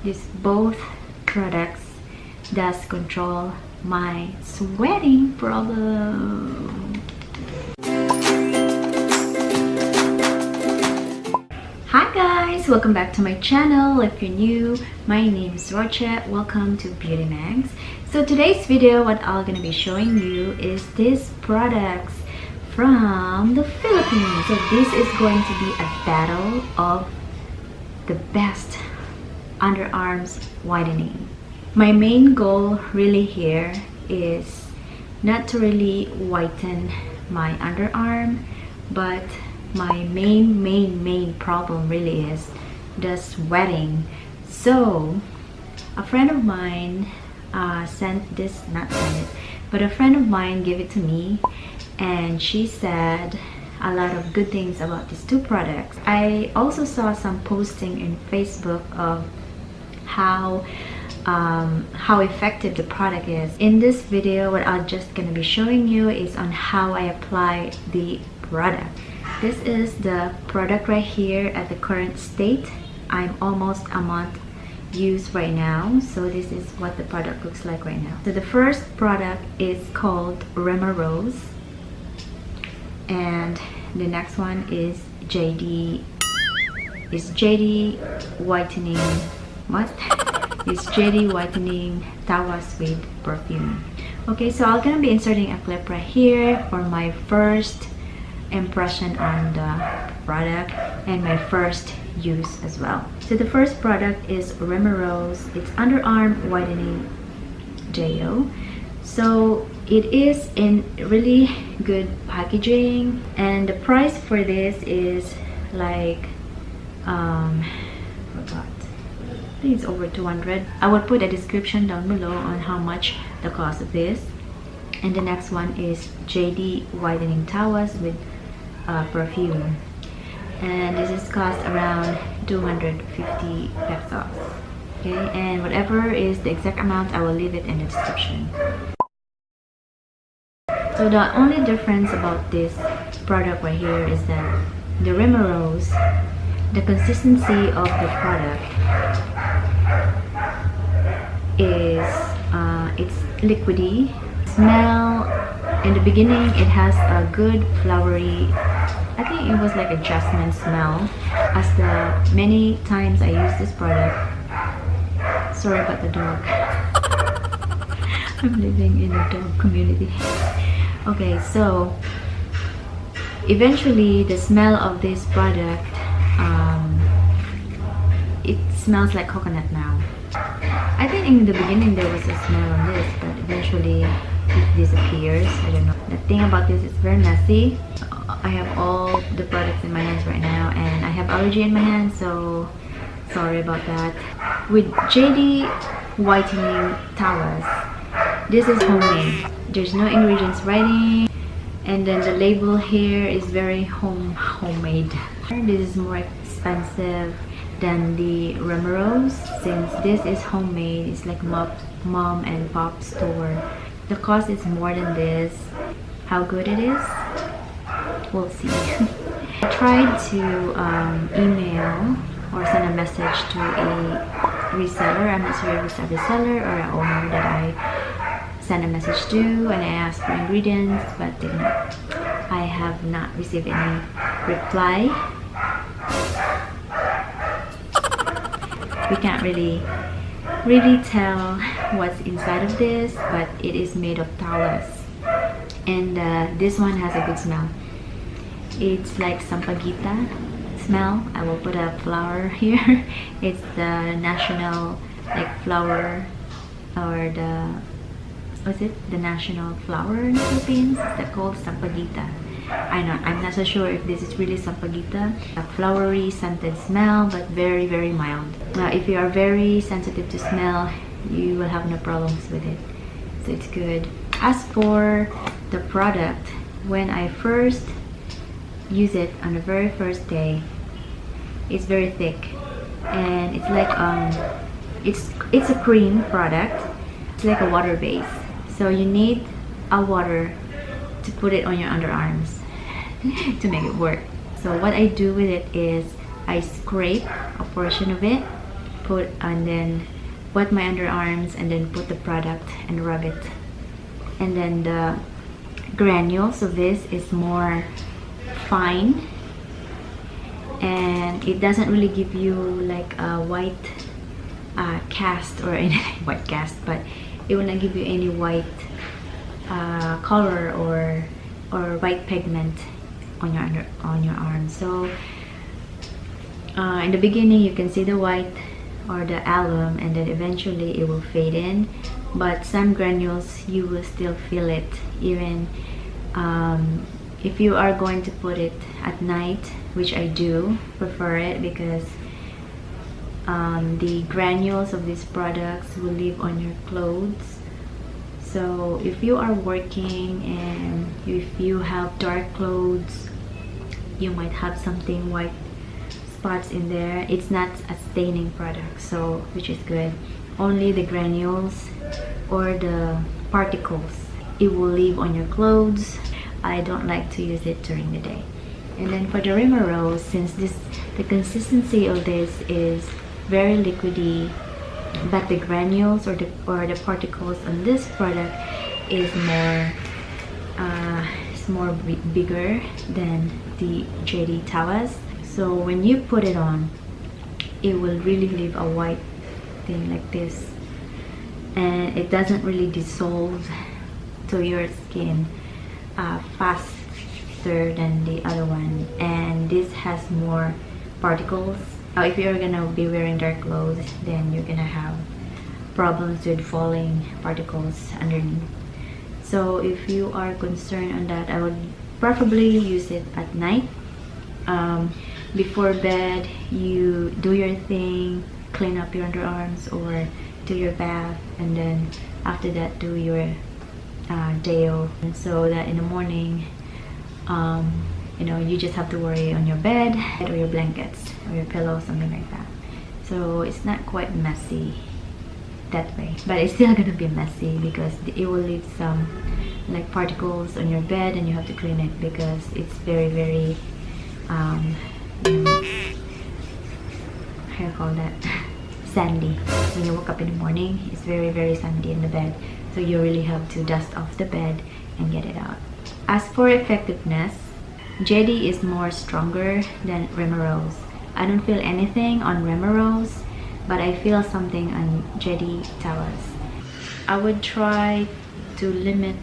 These both products does control my sweating problem. Hi guys, welcome back to my channel. If you're new, my name is Roche. Welcome to beautymagz. So today's video, what I'm gonna be showing you is these products from the Philippines. So this is going to be a battle of the best underarms whitening. My main goal really here is not to really whiten my underarm, but my main problem really is the sweating. So a friend of mine sent this, not sent it, but a friend of mine gave it to me, and she said a lot of good things about these two products. I also saw some posting in Facebook of how effective the product is. In this video, what I'm just gonna be showing you is on how I apply the product. This is the product right here at the current state. I'm almost a month used right now, so this is what the product looks like right now. So the first product is called Rhimarose, and the next one is JD Whitening. What? It's JD Whitening Tawas with perfume. Okay, so I'm gonna be inserting a clip right here for my first impression on the product and my first use as well. So the first product is Rhimarose. It's underarm whitening gel. So it is in really good packaging, and the price for this is like forgot, I think it's over 200. I will put a description down below on how much the cost of this. And the next one is JD Whitening Tawas with perfume, and this is cost around 250 pesos. Okay, and whatever is the exact amount, I will leave it in the description. So the only difference about this product right here is that the Rhimarose, the consistency of the product is it's liquidy. Smell, in the beginning it has a good flowery, I think it was like a jasmine smell. As the many times I use this product, sorry about the dog. I'm living in a dog community. Okay, so eventually the smell of this product, it smells like coconut now. I think in the beginning there was a smell on this, but eventually it disappears. I don't know. The thing about this is very messy. I have all the products in my hands right now, and I have allergy in my hands, so sorry about that. With JD Whitening Tawas, this is homemade. There's no ingredients writing, and then the label here is very homemade. This is more expensive than the Rhimarose, since this is homemade. It's like mom and pop store. The cost is more than this. How good it is, we'll see. I tried to email or send a message to a reseller. I'm not sure if it's a reseller or an owner that I sent a message to, and I asked for ingredients, but I have not received any reply. We can't really tell what's inside of this, but it is made of Tawas, and this one has a good smell. It's like sampaguita smell. I will put a flower here. It's the national like flower, or the national flower in the Philippines. They're called sampaguita. I'm not so sure if this is really sampaguita. A flowery scented smell, but very mild. If you are very sensitive to smell, you will have no problems with it, so it's good. As for the product, when I first use it on the very first day, it's very thick, and it's like it's a cream product. It's like a water base, so you need a water to put it on your underarms to make it work. So what I do with it is I scrape a portion of it then wet my underarms and then put the product and rub it. And then the granules of this is more fine, and it doesn't really give you like a white cast or any white cast, but it will not give you any white color or white pigment on your arms. So in the beginning you can see the white or the alum, and then eventually it will fade in, but some granules you will still feel it, even if you are going to put it at night, which I do prefer it, because the granules of these products will leave on your clothes. So if you are working and if you have dark clothes, you might have something white spots in there. It's not a staining product, so which is good. Only the granules or the particles, it will leave on your clothes. I don't like to use it during the day. And then for the Rhimarose, since the consistency of this is very liquidy, but the granules or the particles on this product is more bigger than the JD Tawas. So when you put it on, it will really leave a white thing like this, and it doesn't really dissolve to your skin faster than the other one. And this has more particles. If you're gonna be wearing dark clothes, then you're gonna have problems with falling particles underneath. So if you are concerned on that, I would preferably use it at night. Before bed, you do your thing, clean up your underarms or do your bath, and then after that do your deo, and so that in the morning you know, you just have to worry on your bed or your blankets or your pillow, something like that. So it's not quite messy that way, but it's still gonna be messy because it will leave some like particles on your bed, and you have to clean it because it's very you know, how do you call that, sandy. When you wake up in the morning, it's very sandy in the bed, so you really have to dust off the bed and get it out. As for effectiveness, JD is more stronger than Rhimarose. I don't feel anything on Rhimarose, but I feel something on JD Tawas. I would try to limit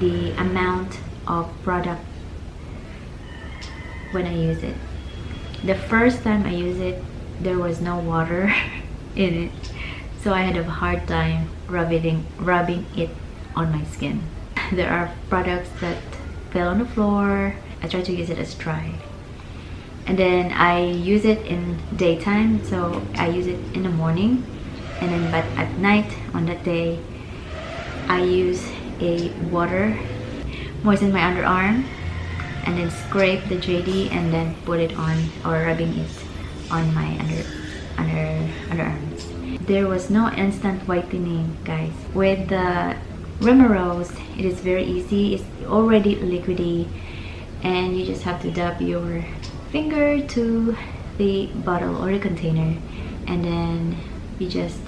the amount of product when I use it. The first time I used it, there was no water in it, so I had a hard time rubbing it on my skin. There are products that fell on the floor. I try to use it as dry, and then I use it in daytime, so I use it in the morning, and then but at night on that day I use a water, moisten my underarm, and then scrape the JD and then put it on, or rubbing it on my underarms. There was no instant whitening, guys. With the Rhimarose, it is very easy. It's already liquidy, and you just have to dab your finger to the bottle or the container, and then you just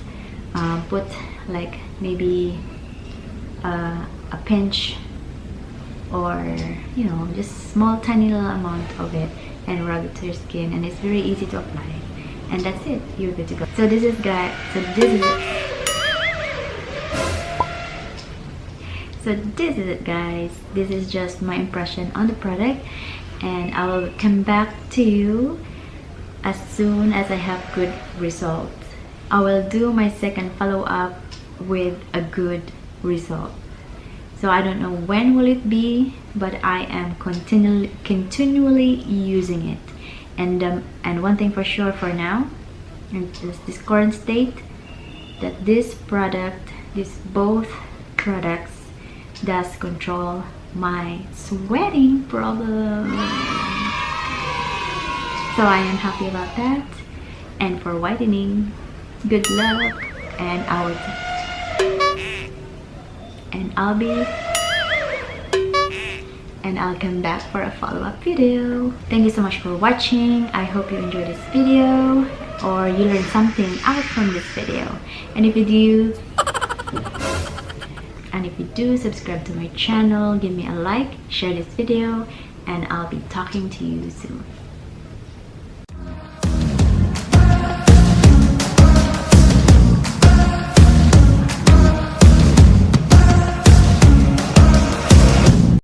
put like maybe a pinch, or you know, just small tiny little amount of it, and rub it to your skin, and it's very easy to apply, and that's it. You're good to go. So this is it guys. This is just my impression on the product, and I will come back to you as soon as I have good results. I will do my second follow-up with a good result. So I don't know when will it be, but I am continually using it. And one thing for sure for now, in this current state, that this product, both products, does control my sweating problem. So I am happy about that. And for whitening, good luck, and I'll come back for a follow-up video. Thank you so much for watching. I hope you enjoyed this video. or you learned something out from this video. And if you do subscribe to my channel, give me a like, share this video, and I'll be talking to you soon.